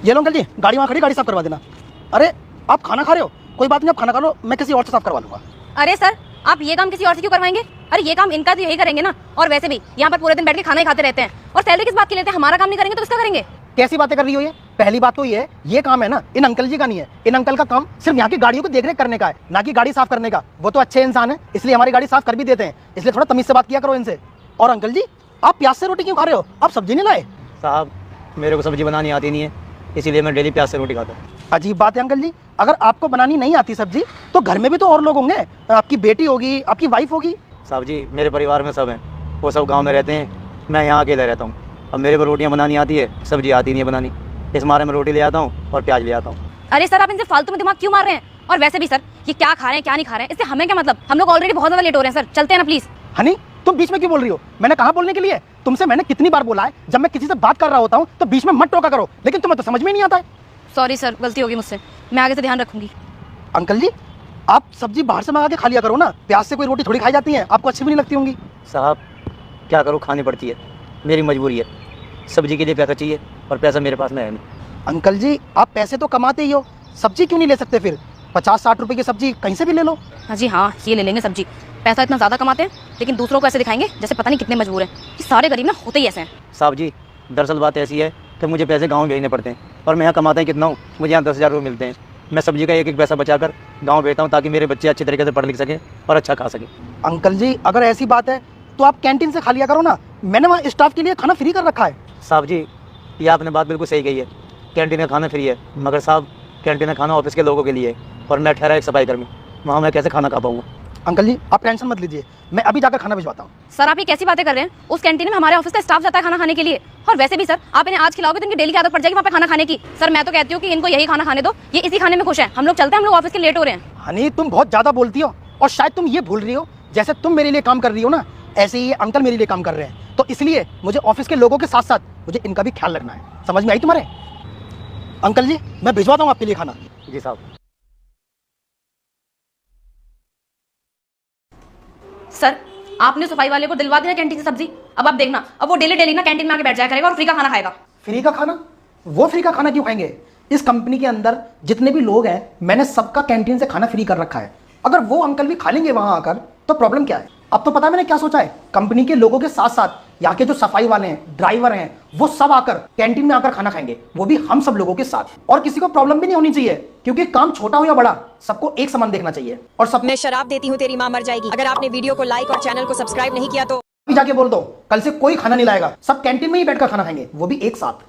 ये लो अंकल जी, गाड़ी वहाँ खड़ी, गाड़ी साफ करवा देना। अरे आप खाना खा रहे हो, कोई बात नहीं, आप खाना खा लो, मैं किसी और से साफ करवा लूंगा। अरे सर, आप ये काम किसी और से क्यों करवाएंगे? अरे ये काम इनका तो यही करेंगे ना। और वैसे भी यहाँ पर पूरे दिन बैठ के खाना ही खाते रहते हैं, और सैलरी किस बात की लेते हैं? हमारा काम नहीं करेंगे तो किसका करेंगे? कैसी बातें कर रही हो ये? पहली बात तो ये काम है ना इन अंकल जी का नहीं है। इन अंकल का काम सिर्फ यहाँ की गाड़ियों को देखरेख करने का है, ना कि गाड़ी साफ करने का। वो तो अच्छे इंसान है, इसलिए हमारी गाड़ी साफ कर भी देते हैं, इसलिए थोड़ा तमीज से बात किया करो इनसे। और अंकल जी, आप प्याज से रोटी क्यों खा रहे हो? आप सब्जी नहीं लाए? साहब, मेरे को सब्जी बनानी आती नहीं है, इसीलिए मैं डेली प्याज से रोटी खाता हूँ। अजीब बात है अंकल जी, अगर आपको बनानी नहीं आती सब्जी तो घर में भी तो और लोग होंगे, आपकी बेटी होगी, आपकी वाइफ होगी। साहब जी, मेरे परिवार में सब हैं, वो सब गांव में रहते हैं, मैं यहाँ अकेला रहता हूँ। अब मेरे को रोटियाँ बनानी आती है, सब्जी आती नहीं है बनानी, इस मारे में रोटी ले आता हूँ और प्याज ले आता हूँ। अरे सर, आप इनसे फालतू में दिमाग क्यों मार रहे हैं? और वैसे भी सर, ये क्या खा रहे हैं क्या नहीं खा रहे हैं, इससे हमें क्या मतलब? हम लोग ऑलरेडी बहुत ज्यादा लेट हो रहे हैं सर, चलते हैं ना प्लीज। हनी, तुम बीच में क्यों बोल रही हो? मैंने कहा बोलने के लिए? तुमसे मैंने कितनी बार बोला है, जब मैं किसी से बात कर रहा होता हूँ तो बीच में मत टोका करो, लेकिन तुम्हें तो समझ में नहीं आता है। सॉरी सर, गलती होगी मुझसे, मैं आगे से ध्यान रखूंगी। अंकल जी, आप सब्जी बाहर से मंगा के खा लिया करो ना, प्याज से कोई रोटी थोड़ी खाई जाती है, आपको अच्छी भी नहीं लगती होंगी। साहब, क्या करूँ, खानी पड़ती है, मेरी मजबूरी है। सब्जी के लिए पैसा चाहिए और पैसा मेरे पास में है नहीं। अंकल जी, आप पैसे तो कमाते ही हो, सब्जी क्यों नहीं ले सकते फिर? 50-60 रुपए की सब्जी कहीं से भी ले लो। हाँ जी हाँ, ये ले लेंगे सब्जी। पैसा इतना ज़्यादा कमाते हैं, लेकिन दूसरों को ऐसे दिखाएंगे जैसे पता नहीं कितने मजबूर हैं। कि सारे गरीब ना होते ही ऐसे हैं। साहब जी, दरअसल बात ऐसी है कि मुझे पैसे गाँव भेजने पड़ते हैं, और मैं यहाँ कमाता ही कितना हूँ, मुझे यहाँ 10,000 रुपये मिलते हैं। मैं सब्जी का एक एक पैसा बचाकर गाँव भेजता हूँ, ताकि मेरे बच्चे अच्छी तरीके से पढ़ लिख सकें और अच्छा खा सकें। अंकल जी, अगर ऐसी बात है तो आप कैंटीन से खा लिया करो ना, मैंने वहाँ स्टाफ के लिए खाना फ्री कर रखा है। साहब जी, ये आपने बात बिल्कुल सही कही है, कैंटीन का खाना फ्री है, मगर साहब, कैंटीन का खाना ऑफिस के लोगों के लिए है, और मैं ठहरा एक सफाई कर्मी, वहाँ मैं कैसे खाना खा पाऊँगा? अंकल जी, आप टेंशन मत लीजिए, मैं अभी जाकर खाना भिजवाता हूँ। सर, आप ये कैसी बातें कर रहे हैं? उस कैंटीन में हमारे ऑफिस का स्टाफ जाता है खाना खाने के लिए। और वैसे भी सर, आप इन्हें आज खिलाओगे तो इनकी डेली की आदत पड़ जाएगी वहाँ पे खाना खाने की। सर, मैं तो कहती हूँ कि इनको यही खाना खाने दो, ये इसी खाने में खुश है। हम लोग चलते हैं, हम लोग ऑफिस के लेट हो रहे हैं। हनी, तुम बहुत ज़्यादा बोलती हो, और शायद तुम ये भूल रही हो, जैसे तुम मेरे लिए काम कर रही हो ना, ऐसे ही ये अंकल मेरे लिए काम कर रहे हैं। तो इसलिए मुझे ऑफिस के लोगों के साथ साथ मुझे इनका भी ख्याल रखना है। समझ में आई तुम्हारे? अंकल जी, मैं भिजवाता हूँ आपके लिए खाना। जी साहब। सर, आपने सफाई वाले को दिलवा दिया कैंटीन से सब्जी। अब आप देखना, अब वो डेली डेली ना कैंटीन में आके बैठ जाया करेगा और फ्री का खाना खाएगा। फ्री का खाना? वो फ्री का खाना क्यों खाएंगे? इस कंपनी के अंदर जितने भी लोग हैं, मैंने सबका कैंटीन से खाना फ्री कर रखा है। अगर वो अंकल भी खा लेंगे वहां आकर तो प्रॉब्लम क्या है? अब तो पता है मैंने क्या सोचा है, कंपनी के लोगों के साथ साथ यहाँ के जो सफाई वाले हैं, ड्राइवर हैं, वो सब आकर कैंटीन में आकर खाना खाएंगे, वो भी हम सब लोगों के साथ। और किसी को प्रॉब्लम भी नहीं होनी चाहिए, क्योंकि काम छोटा हो या बड़ा, सबको एक समान देखना चाहिए। और सब मैं शराब देती हूँ, तेरी माँ मर जाएगी। अगर आपने वीडियो को लाइक और चैनल को सब्सक्राइब नहीं किया तो जाके बोल दो, कल से कोई खाना नहीं लाएगा, सब कैंटीन में ही बैठकर खाना खाएंगे, वो भी एक साथ।